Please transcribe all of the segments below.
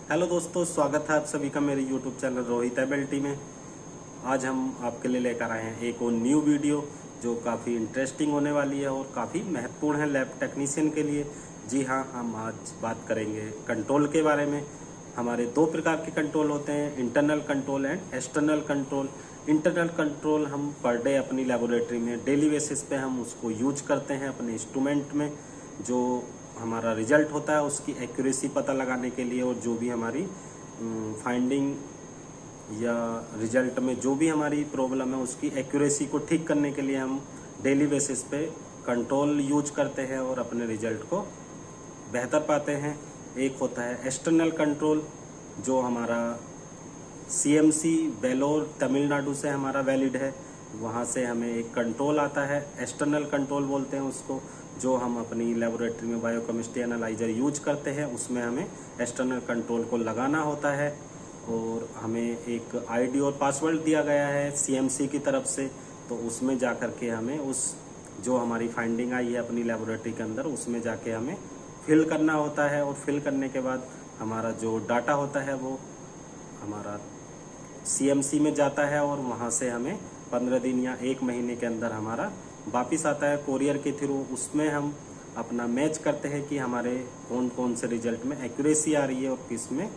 Hello दोस्तों, स्वागत है आप सभी का मेरे यूट्यूब चैनल रोहित एबिलिटी में। आज हम आपके लिए लेकर आए हैं एक और न्यू वीडियो जो काफ़ी इंटरेस्टिंग होने वाली है और काफ़ी महत्वपूर्ण है लैब टेक्नीशियन के लिए। जी हाँ, हम आज बात करेंगे कंट्रोल के बारे में। हमारे दो प्रकार के कंट्रोल होते हैं, internal control and external control. Internal control हम पर डे अपनी लेबोरेटरी में डेली बेसिस पे हम उसको यूज करते हैं अपने इंस्ट्रूमेंट में। जो हमारा रिजल्ट होता है उसकी एक्यूरेसी पता लगाने के लिए और जो भी हमारी फाइंडिंग या रिजल्ट में जो भी हमारी प्रॉब्लम है उसकी एक्यूरेसी को ठीक करने के लिए हम डेली बेसिस पे कंट्रोल यूज करते हैं और अपने रिजल्ट को बेहतर पाते हैं। एक होता है एक्सटर्नल कंट्रोल जो हमारा सीएमसी वेलोर तमिलनाडु से हमारा वैलिड है, वहाँ से हमें एक कंट्रोल आता है, एक्सटर्नल कंट्रोल बोलते हैं उसको, जो हम अपनी लेबोरेटरी में बायोकेमिस्ट्री एनालाइजर यूज करते हैं उसमें हमें एक्सटर्नल कंट्रोल को लगाना होता है और हमें एक आईडी और पासवर्ड दिया गया है सीएमसी की तरफ से। तो उसमें जा कर के हमें उस जो हमारी फाइंडिंग आई है अपनी लेबोरेटरी के अंदर उसमें जाके हमें फिल करना होता है और फिल करने के बाद हमारा जो डाटा होता है वो हमारा सीएमसी में जाता है और वहाँ से हमें 15 दिन या 1 महीने के अंदर हमारा वापस आता है कोरियर के थ्रू। उसमें हम अपना मैच करते हैं कि हमारे कौन कौन से रिजल्ट में एक्यूरेसी आ रही है और किस में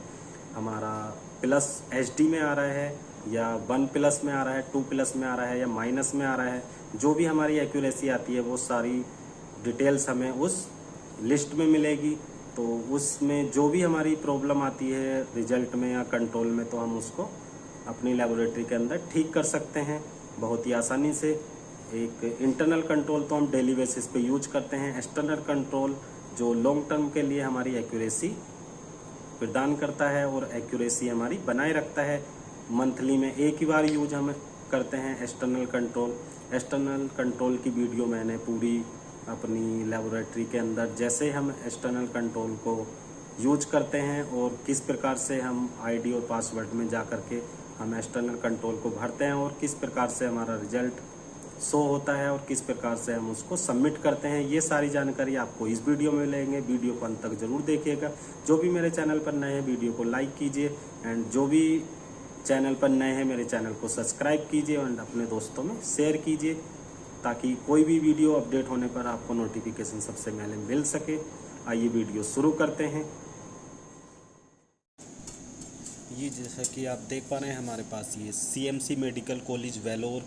हमारा प्लस एचडी में आ रहा है या 1+ में आ रहा है, 2+ में आ रहा है या माइनस में आ रहा है। जो भी हमारी एक्यूरेसी आती है वो सारी डिटेल्स हमें उस लिस्ट में मिलेगी। तो उसमें जो भी हमारी प्रॉब्लम आती है रिजल्ट में या कंट्रोल में तो हम उसको अपनी लेबोरेटरी के अंदर ठीक कर सकते हैं बहुत ही आसानी से। एक इंटरनल कंट्रोल तो हम डेली बेसिस पे यूज करते हैं, एक्सटर्नल कंट्रोल जो लॉन्ग टर्म के लिए हमारी एक्यूरेसी प्रदान करता है और एक्यूरेसी हमारी बनाए रखता है। मंथली में एक ही बार यूज हम करते हैं एक्सटर्नल कंट्रोल। एक्सटर्नल कंट्रोल की वीडियो मैंने पूरी अपनी लेबोरेटरी के अंदर जैसे हम एक्सटर्नल कंट्रोल को यूज करते हैं और किस प्रकार से हम आईडी और पासवर्ड में जा कर के हम एक्सटर्नल कंट्रोल को भरते हैं और किस प्रकार से हमारा रिजल्ट शो होता है और किस प्रकार से हम उसको सबमिट करते हैं, ये सारी जानकारी आपको इस वीडियो में मिलेंगे। वीडियो को अंत तक जरूर देखिएगा। जो भी मेरे चैनल पर नए हैं वीडियो को लाइक कीजिए एंड जो भी चैनल पर नए हैं मेरे चैनल को सब्सक्राइब कीजिए एंड अपने दोस्तों में शेयर कीजिए ताकि कोई भी वीडियो अपडेट होने पर आपको नोटिफिकेशन सबसे पहले मिल सके। आइए वीडियो शुरू करते हैं। ये जैसा कि आप देख पा रहे हैं हमारे पास ये सीएमसी मेडिकल कॉलेज वेलोर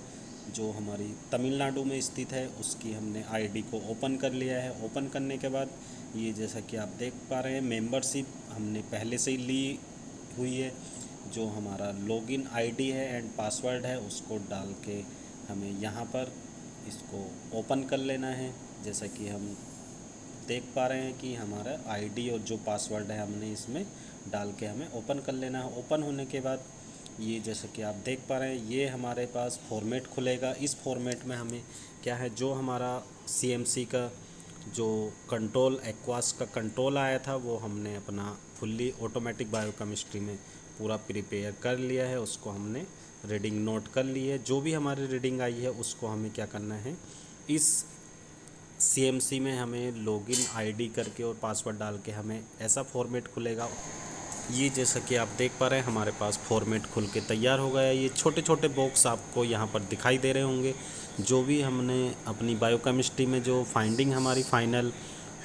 जो हमारी तमिलनाडु में स्थित है उसकी हमने आईडी को ओपन कर लिया है। ओपन करने के बाद ये जैसा कि आप देख पा रहे हैं मेंबरशिप हमने पहले से ही ली हुई है। जो हमारा लॉगिन आईडी है एंड पासवर्ड है उसको डाल के हमें यहाँ पर इसको ओपन कर लेना है। जैसा कि हम देख पा रहे हैं कि हमारा आईडी और जो पासवर्ड है हमने इसमें डाल के हमें ओपन कर लेना है। ओपन होने के बाद ये जैसा कि आप देख पा रहे हैं ये हमारे पास फॉर्मेट खुलेगा। इस फॉर्मेट में हमें क्या है, जो हमारा सीएमसी का जो कंट्रोल एक्वास का कंट्रोल आया था वो हमने अपना फुल्ली ऑटोमेटिक बायोकेमिस्ट्री में पूरा प्रिपेयर कर लिया है। उसको हमने रीडिंग नोट कर ली है। जो भी हमारी रीडिंग आई है उसको हमें क्या करना है, इस सीएमसी में हमें लॉगिन आईडी करके और पासवर्ड डाल के हमें ऐसा फॉर्मेट खुलेगा। ये जैसा कि आप देख पा रहे हैं हमारे पास फॉर्मेट खुल के तैयार हो गया है। ये छोटे छोटे बॉक्स आपको यहाँ पर दिखाई दे रहे होंगे। जो भी हमने अपनी बायोकेमिस्ट्री में जो फाइंडिंग हमारी फाइनल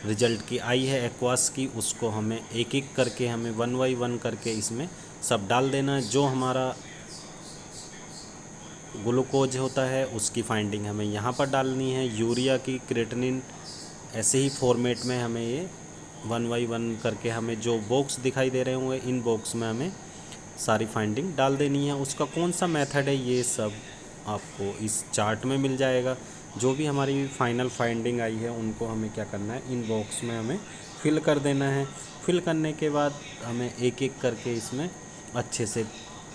रिजल्ट की आई है एक्वास की, उसको हमें एक एक करके हमें 1 बाय 1 करके इसमें सब डाल देना है। जो हमारा ग्लूकोज होता है उसकी फाइंडिंग हमें यहाँ पर डालनी है, यूरिया की, क्रेटिनिन, ऐसे ही फॉर्मेट में हमें ये 1 बाय 1 करके हमें जो बॉक्स दिखाई दे रहे होंगे इन बॉक्स में हमें सारी फाइंडिंग डाल देनी है। उसका कौन सा मेथड है ये सब आपको इस चार्ट में मिल जाएगा। जो भी हमारी फाइनल फाइंडिंग आई है उनको हमें क्या करना है, इन बॉक्स में हमें फिल कर देना है। फिल करने के बाद हमें एक एक करके इसमें अच्छे से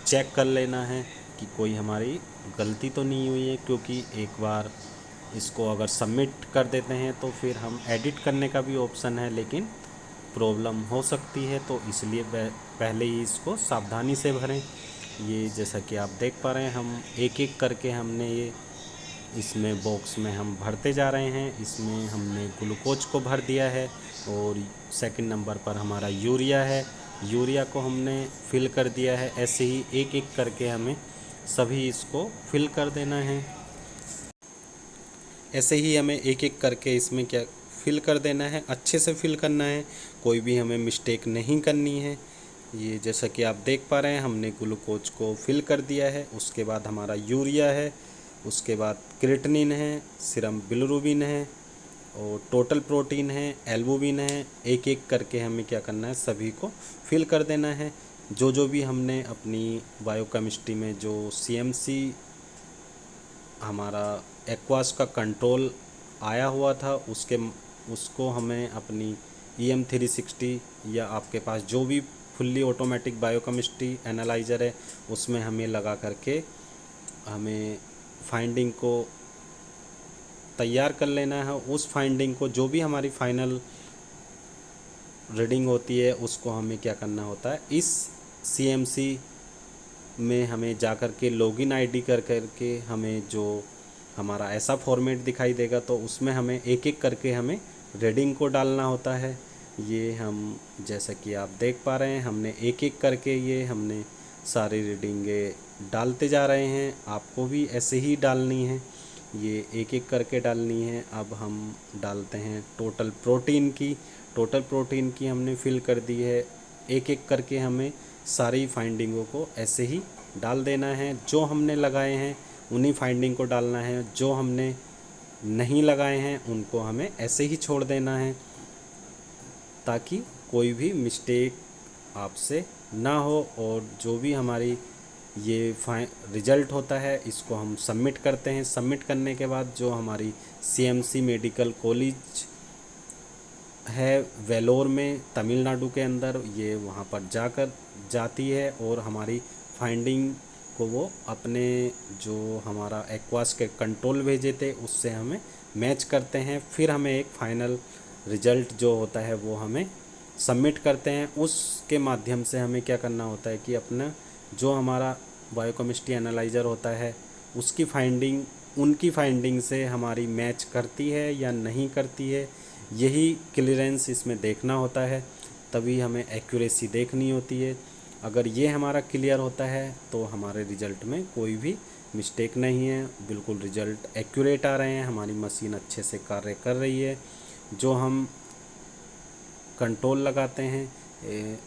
चेक कर लेना है कि कोई हमारी गलती तो नहीं हुई है, क्योंकि एक बार इसको अगर सबमिट कर देते हैं तो फिर हम एडिट करने का भी ऑप्शन है लेकिन प्रॉब्लम हो सकती है, तो इसलिए पहले ही इसको सावधानी से भरें। ये जैसा कि आप देख पा रहे हैं हम एक एक करके हमने ये इसमें बॉक्स में हम भरते जा रहे हैं। इसमें हमने ग्लूकोज को भर दिया है और सेकंड नंबर पर हमारा यूरिया है यूरिया को हमने फिल कर दिया है। ऐसे ही एक एक करके हमें सभी इसको फिल कर देना है। ऐसे ही हमें एक एक करके इसमें क्या फिल कर देना है, अच्छे से फिल करना है, कोई भी हमें मिस्टेक नहीं करनी है। ये जैसा कि आप देख पा रहे हैं हमने ग्लूकोज को फिल कर दिया है। उसके बाद हमारा यूरिया है, उसके बाद क्रिएटिनिन है, सीरम बिलिरुबिन है और टोटल प्रोटीन है, एल्बुमिन है। एक एक करके हमें क्या करना है, सभी को फिल कर देना है। जो भी हमने अपनी बायोकेमिस्ट्री में जो CMC हमारा एक्वास का कंट्रोल आया हुआ था उसको हमें अपनी EM360 या आपके पास जो भी फुल्ली ऑटोमेटिक बायोकेमिस्ट्री एनालाइज़र है उसमें हमें लगा करके हमें फाइंडिंग को तैयार कर लेना है। उस फाइंडिंग को जो भी हमारी फाइनल रीडिंग होती है उसको हमें क्या करना होता है, इस CMC में हमें जा कर के लॉगिन ID कर के हमें जो हमारा ऐसा फॉर्मेट दिखाई देगा तो उसमें हमें एक एक करके हमें रीडिंग को डालना होता है। ये हम जैसा कि आप देख पा रहे हैं हमने एक एक करके ये हमने सारी रीडिंगें डालते जा रहे हैं। आपको भी ऐसे ही डालनी है, ये एक एक करके डालनी है। अब हम डालते हैं टोटल प्रोटीन की हमने फिल कर दी है। एक एक करके हमें सारी फाइंडिंगों को ऐसे ही डाल देना है। जो हमने लगाए हैं उन्हीं फाइंडिंग को डालना है, जो हमने नहीं लगाए हैं उनको हमें ऐसे ही छोड़ देना है ताकि कोई भी मिस्टेक आपसे ना हो। और जो भी हमारी ये रिज़ल्ट होता है इसको हम सबमिट करते हैं। सबमिट करने के बाद जो हमारी CMC मेडिकल कॉलेज है वेलोर में तमिलनाडु के अंदर, ये वहाँ पर जाती है और हमारी फाइंडिंग को वो अपने जो हमारा एक्वास के कंट्रोल भेजे थे उससे हमें मैच करते हैं। फिर हमें एक फाइनल रिज़ल्ट जो होता है वो हमें सबमिट करते हैं। उसके माध्यम से हमें क्या करना होता है कि अपना जो हमारा बायोकेमिस्ट्री एनालाइज़र होता है उसकी फाइंडिंग उनकी फाइंडिंग से हमारी मैच करती है या नहीं करती है, यही क्लियरेंस इसमें देखना होता है। तभी हमें एक्यूरेसी देखनी होती है। अगर ये हमारा क्लियर होता है तो हमारे रिज़ल्ट में कोई भी मिस्टेक नहीं है, बिल्कुल रिज़ल्ट एक्यूरेट आ रहे हैं, हमारी मशीन अच्छे से कार्य कर रही है। जो हम कंट्रोल लगाते हैं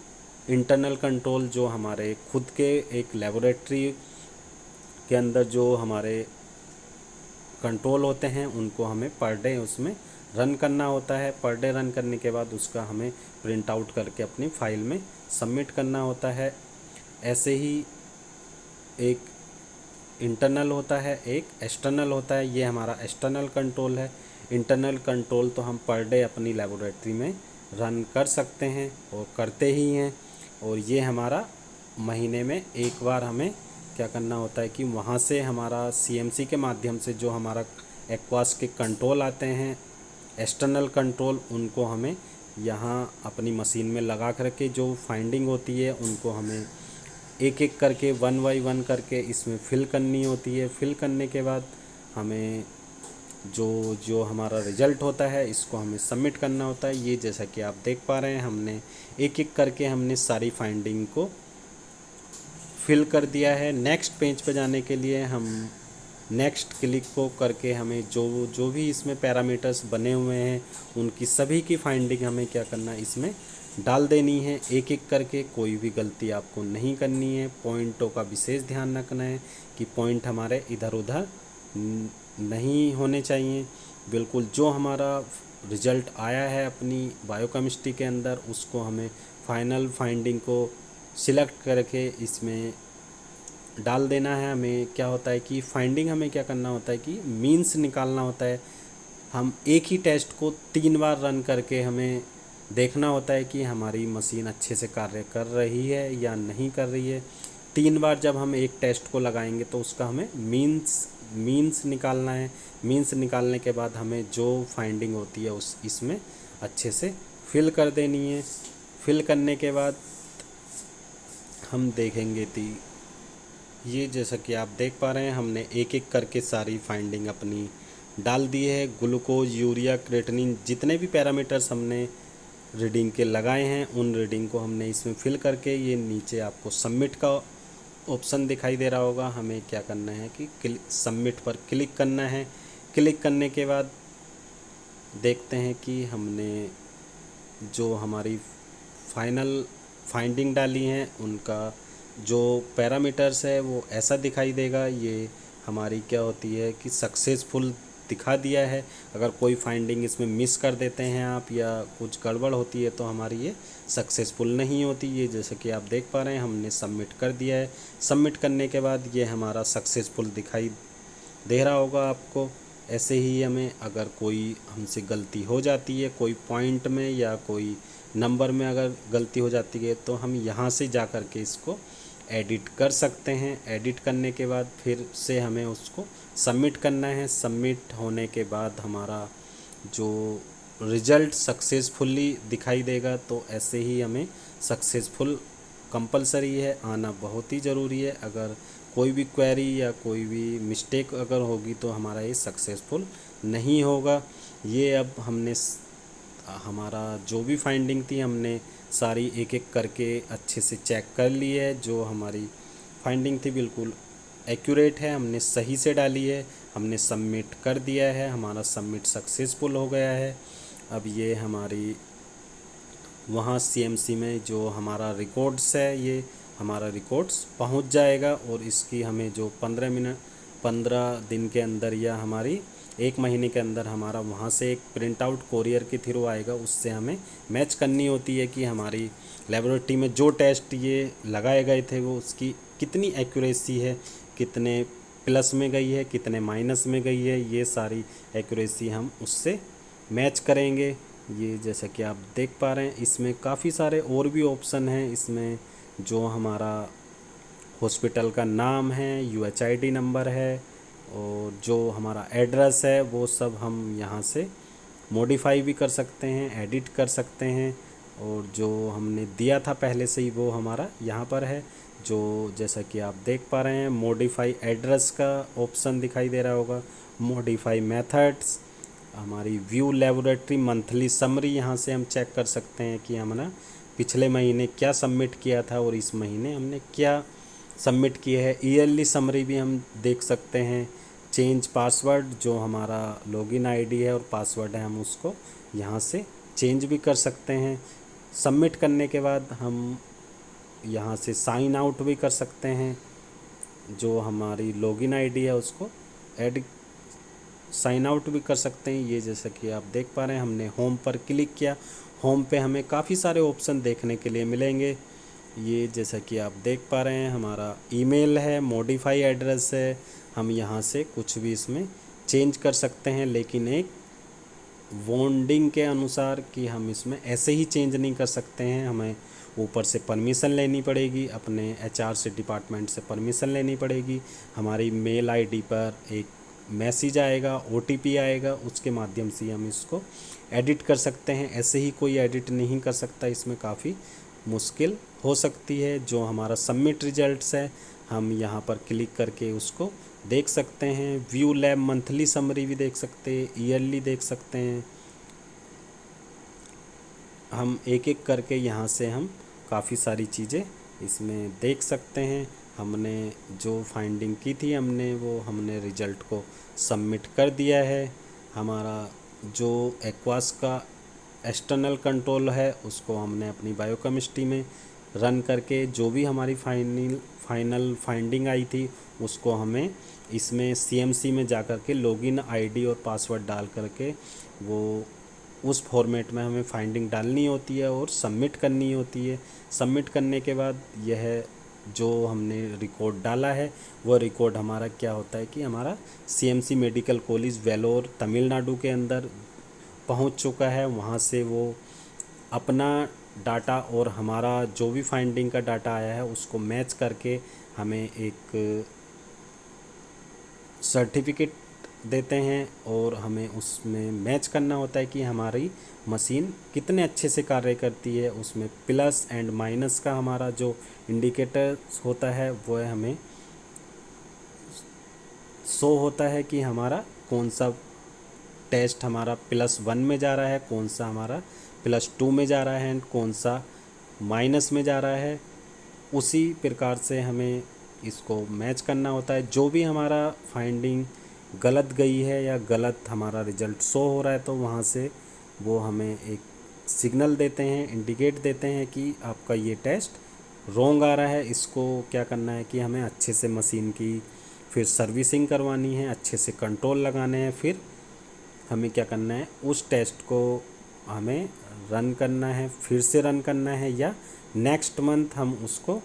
इंटरनल कंट्रोल, जो हमारे खुद के एक लेबोरेटरी के अंदर जो हमारे कंट्रोल होते हैं उनको हमें पर डे उसमें रन करना होता है। पर डे रन करने के बाद उसका हमें प्रिंट आउट करके अपनी फ़ाइल में सबमिट करना होता है। ऐसे ही एक इंटरनल होता है, एक एक्सटर्नल होता है। ये हमारा एक्सटर्नल कंट्रोल है। इंटरनल कंट्रोल तो हम पर डे अपनी लेबोरेटरी में रन कर सकते हैं और करते ही हैं। और ये हमारा महीने में एक बार हमें क्या करना होता है कि वहाँ से हमारा CMC के माध्यम से जो हमारा एक्वास के कंट्रोल आते हैं एक्सटर्नल कंट्रोल, उनको हमें यहाँ अपनी मशीन में लगा करके जो फाइंडिंग होती है उनको हमें एक एक करके 1 बाय 1 करके इसमें फिल करनी होती है। फिल करने के बाद हमें जो हमारा रिज़ल्ट होता है इसको हमें सबमिट करना होता है। ये जैसा कि आप देख पा रहे हैं हमने एक एक करके हमने सारी फाइंडिंग को फिल कर दिया है। नेक्स्ट पेज पे जाने के लिए हम नेक्स्ट क्लिक को करके हमें जो भी इसमें पैरामीटर्स बने हुए हैं उनकी सभी की फाइंडिंग हमें क्या करना है, इसमें डाल देनी है एक एक करके। कोई भी गलती आपको नहीं करनी है। पॉइंटों का विशेष ध्यान रखना है कि पॉइंट हमारे इधर उधर नहीं होने चाहिए। बिल्कुल जो हमारा रिज़ल्ट आया है अपनी बायोकेमिस्ट्री के अंदर उसको हमें फाइनल फाइंडिंग को सिलेक्ट करके इसमें डाल देना है। हमें क्या होता है कि फाइंडिंग हमें क्या करना होता है कि मीन्स निकालना होता है। हम एक ही टेस्ट को 3 बार रन करके हमें देखना होता है कि हमारी मशीन अच्छे से कार्य कर रही है या नहीं कर रही है। 3 बार जब हम एक टेस्ट को लगाएंगे तो उसका हमें मीन्स निकालना है। मीन्स निकालने के बाद हमें जो फाइंडिंग होती है इसमें अच्छे से फिल कर देनी है। फिल करने के बाद हम देखेंगे कि ये जैसा कि आप देख पा रहे हैं हमने एक एक करके सारी फाइंडिंग अपनी डाल दी है। ग्लूकोज, यूरिया, क्रिएटिनिन जितने भी पैरामीटर्स हमने रीडिंग के लगाए हैं उन रीडिंग को हमने इसमें फिल करके, ये नीचे आपको सबमिट का ऑप्शन दिखाई दे रहा होगा। हमें क्या करना है कि सबमिट पर क्लिक करना है। क्लिक करने के बाद देखते हैं कि हमने जो हमारी फाइनल फाइंडिंग डाली हैं उनका जो पैरामीटर्स है वो ऐसा दिखाई देगा। ये हमारी क्या होती है कि सक्सेसफुल दिखा दिया है। अगर कोई फाइंडिंग इसमें मिस कर देते हैं आप या कुछ गड़बड़ होती है तो हमारी ये सक्सेसफुल नहीं होती। ये जैसे कि आप देख पा रहे हैं हमने सबमिट कर दिया है। सबमिट करने के बाद ये हमारा सक्सेसफुल दिखाई दे रहा होगा आपको। ऐसे ही हमें अगर कोई हमसे गलती हो जाती है कोई पॉइंट में या कोई नंबर में अगर गलती हो जाती है तो हम यहाँ से जा कर के इसको एडिट कर सकते हैं। एडिट करने के बाद फिर से हमें उसको सबमिट करना है। सबमिट होने के बाद हमारा जो रिज़ल्ट सक्सेसफुली दिखाई देगा। तो ऐसे ही हमें सक्सेसफुल कंपलसरी है, आना बहुत ही ज़रूरी है। अगर कोई भी क्वेरी या कोई भी मिस्टेक अगर होगी तो हमारा ये सक्सेसफुल नहीं होगा। ये अब हमने हमारा जो भी फाइंडिंग थी हमने सारी एक एक करके अच्छे से चेक कर ली है। जो हमारी फाइंडिंग थी बिल्कुल एक्यूरेट है, हमने सही से डाली है। हमने सबमिट कर दिया है, हमारा सबमिट सक्सेसफुल हो गया है। अब ये हमारी वहाँ सीएमसी में जो हमारा रिकॉर्ड्स है ये हमारा रिकॉर्ड्स पहुँच जाएगा और इसकी हमें जो 15 दिन के अंदर या हमारी 1 महीने के अंदर हमारा वहाँ से एक प्रिंट आउट कोरियर के थ्रू आएगा। उससे हमें मैच करनी होती है कि हमारी लेबोरेटरी में जो टेस्ट ये लगाए गए थे वो उसकी कितनी एक्यूरेसी है, कितने प्लस में गई है, कितने माइनस में गई है। ये सारी एक्यूरेसी हम उससे मैच करेंगे। ये जैसा कि आप देख पा रहे हैं इसमें काफ़ी सारे और भी ऑप्शन हैं। इसमें जो हमारा हॉस्पिटल का नाम है, UHID नंबर है और जो हमारा एड्रेस है वो सब हम यहाँ से मॉडिफाई भी कर सकते हैं, एडिट कर सकते हैं। और जो हमने दिया था पहले से ही वो हमारा यहाँ पर है। जो जैसा कि आप देख पा रहे हैं मॉडिफाई एड्रेस का ऑप्शन दिखाई दे रहा होगा, मॉडिफाई मेथड्स, हमारी व्यू लेबोरेटरी मंथली समरी। यहाँ से हम चेक कर सकते हैं कि हमने पिछले महीने क्या सबमिट किया था और इस महीने हमने क्या सबमिट किया है। ईयरली समरी भी हम देख सकते हैं। चेंज पासवर्ड, जो हमारा लॉगिन आईडी है और पासवर्ड है हम उसको यहाँ से चेंज भी कर सकते हैं। सबमिट करने के बाद हम यहाँ से साइन आउट भी कर सकते हैं। जो हमारी लॉगिन आईडी है उसको ऐड साइन आउट भी कर सकते हैं। ये जैसा कि आप देख पा रहे हैं हमने होम पर क्लिक किया। होम पे हमें काफ़ी सारे ऑप्शन देखने के लिए मिलेंगे। ये जैसा कि आप देख पा रहे हैं हमारा ईमेल है, मॉडिफाई एड्रेस है। हम यहाँ से कुछ भी इसमें चेंज कर सकते हैं, लेकिन एक वार्निंग के अनुसार कि हम इसमें ऐसे ही चेंज नहीं कर सकते हैं। हमें ऊपर से परमिशन लेनी पड़ेगी, अपने HR से डिपार्टमेंट से परमिशन लेनी पड़ेगी। हमारी मेल आईडी पर एक मैसेज आएगा, OTP आएगा, उसके माध्यम से हम इसको एडिट कर सकते हैं। ऐसे ही कोई एडिट नहीं कर सकता, इसमें काफ़ी मुश्किल हो सकती है। जो हमारा सबमिट रिजल्ट्स है हम यहाँ पर क्लिक करके उसको देख सकते हैं। व्यू लैब मंथली समरी भी देख सकते हैं, ईयरली देख सकते हैं। हम एक एक करके यहाँ से हम काफ़ी सारी चीज़ें इसमें देख सकते हैं। हमने जो फाइंडिंग की थी हमने रिज़ल्ट को सबमिट कर दिया है। हमारा जो एक्वास का एक्सटर्नल कंट्रोल है उसको हमने अपनी बायोकेमिस्ट्री में रन करके जो भी हमारी फाइनल फाइंडिंग आई थी उसको हमें इसमें CMC में जा कर के लॉगिन आईडी और पासवर्ड डाल करके वो उस फॉर्मेट में हमें फाइंडिंग डालनी होती है और सबमिट करनी होती है। सबमिट करने के बाद यह जो हमने रिकॉर्ड डाला है वो रिकॉर्ड हमारा क्या होता है कि हमारा CMC medical college Vellore Tamil Nadu के अंदर पहुंच चुका है। वहां से वो अपना डाटा और हमारा जो भी फाइंडिंग का डाटा आया है उसको मैच करके हमें एक सर्टिफिकेट देते हैं और हमें उसमें मैच करना होता है कि हमारी मशीन कितने अच्छे से कार्य करती है। उसमें प्लस एंड माइनस का हमारा जो इंडिकेटर होता है वो हमें शो होता है कि हमारा कौन सा टेस्ट हमारा +1 में जा रहा है, कौन सा हमारा +2 में जा रहा है एंड कौन सा माइनस में जा रहा है। उसी प्रकार से हमें इसको मैच करना होता है। जो भी हमारा फाइंडिंग गलत गई है या गलत हमारा रिज़ल्ट शो हो रहा है तो वहाँ से वो हमें एक सिग्नल देते हैं, इंडिकेट देते हैं कि आपका ये टेस्ट रॉन्ग आ रहा है। इसको क्या करना है कि हमें अच्छे से मशीन की फिर सर्विसिंग करवानी है, अच्छे से कंट्रोल लगाने हैं, फिर हमें क्या करना है उस टेस्ट को हमें रन करना है, फिर से रन करना है, या नेक्स्ट मंथ हम उसको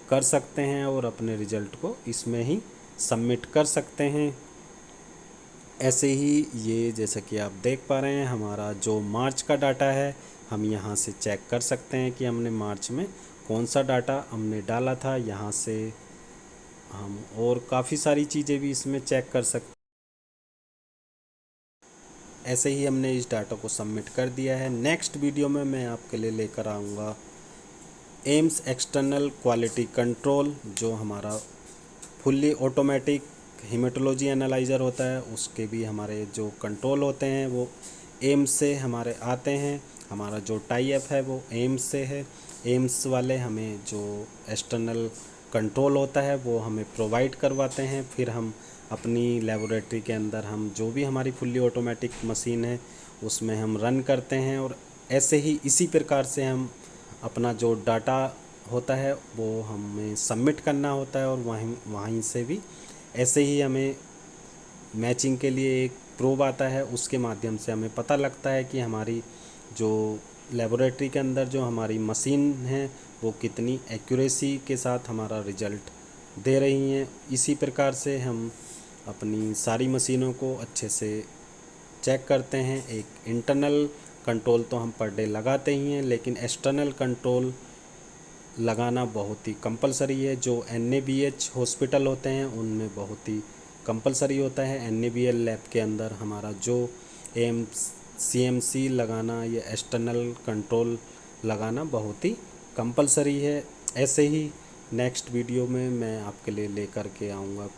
कर सकते हैं और अपने रिज़ल्ट को इसमें ही सबमिट कर सकते हैं। ऐसे ही ये जैसा कि आप देख पा रहे हैं हमारा जो मार्च का डाटा है हम यहाँ से चेक कर सकते हैं कि हमने मार्च में कौन सा डाटा हमने डाला था। यहाँ से हम और काफ़ी सारी चीज़ें भी इसमें चेक कर सकते हैं। ऐसे ही हमने इस डाटा को सबमिट कर दिया है। नेक्स्ट वीडियो में मैं आपके लिए लेकर आऊँगा एम्स एक्सटर्नल क्वालिटी कंट्रोल, जो हमारा फुल्ली ऑटोमेटिक हेमेटोलॉजी एनालाइज़र होता है, उसके भी हमारे जो कंट्रोल होते हैं वो एम्स से हमारे आते हैं। हमारा जो टाई अप है वो एम्स से है। एम्स वाले हमें जो एक्सटर्नल कंट्रोल होता है वो हमें प्रोवाइड करवाते हैं। फिर हम अपनी लेबोरेटरी के अंदर हम जो भी हमारी फुल्ली ऑटोमेटिक मशीन है उसमें हम रन करते हैं, और ऐसे ही इसी प्रकार से हम अपना जो डाटा होता है वो हमें सबमिट करना होता है, और वहीं से भी ऐसे ही हमें मैचिंग के लिए एक प्रोब आता है, उसके माध्यम से हमें पता लगता है कि हमारी जो लेबोरेटरी के अंदर जो हमारी मशीन है वो कितनी एक्यूरेसी के साथ हमारा रिज़ल्ट दे रही हैं। इसी प्रकार से हम अपनी सारी मशीनों को अच्छे से चेक करते हैं। एक इंटरनल कंट्रोल तो हम पर डे लगाते ही हैं, लेकिन एक्सटर्नल कंट्रोल लगाना बहुत ही कंपलसरी है। जो NABH हॉस्पिटल होते हैं उनमें बहुत ही कंपलसरी होता है। NABL लैब के अंदर हमारा जो CMC लगाना या एक्सटर्नल कंट्रोल लगाना बहुत ही कंपलसरी है। ऐसे ही नेक्स्ट वीडियो में मैं आपके लिए लेकर के आऊँगा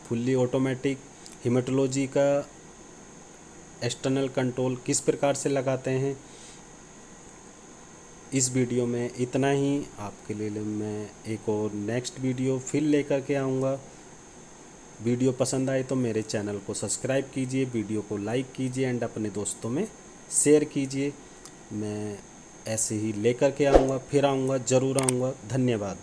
फुल्ली ऑटोमेटिक हेमेटोलॉजी का एक्सटर्नल कंट्रोल किस प्रकार से लगाते हैं। इस वीडियो में इतना ही। आपके लिए मैं एक और नेक्स्ट वीडियो फिर लेकर के आऊँगा। वीडियो पसंद आए तो मेरे चैनल को सब्सक्राइब कीजिए, वीडियो को लाइक कीजिए एंड अपने दोस्तों में शेयर कीजिए। मैं ऐसे ही लेकर के आऊँगा, फिर आऊँगा, ज़रूर आऊँगा। धन्यवाद।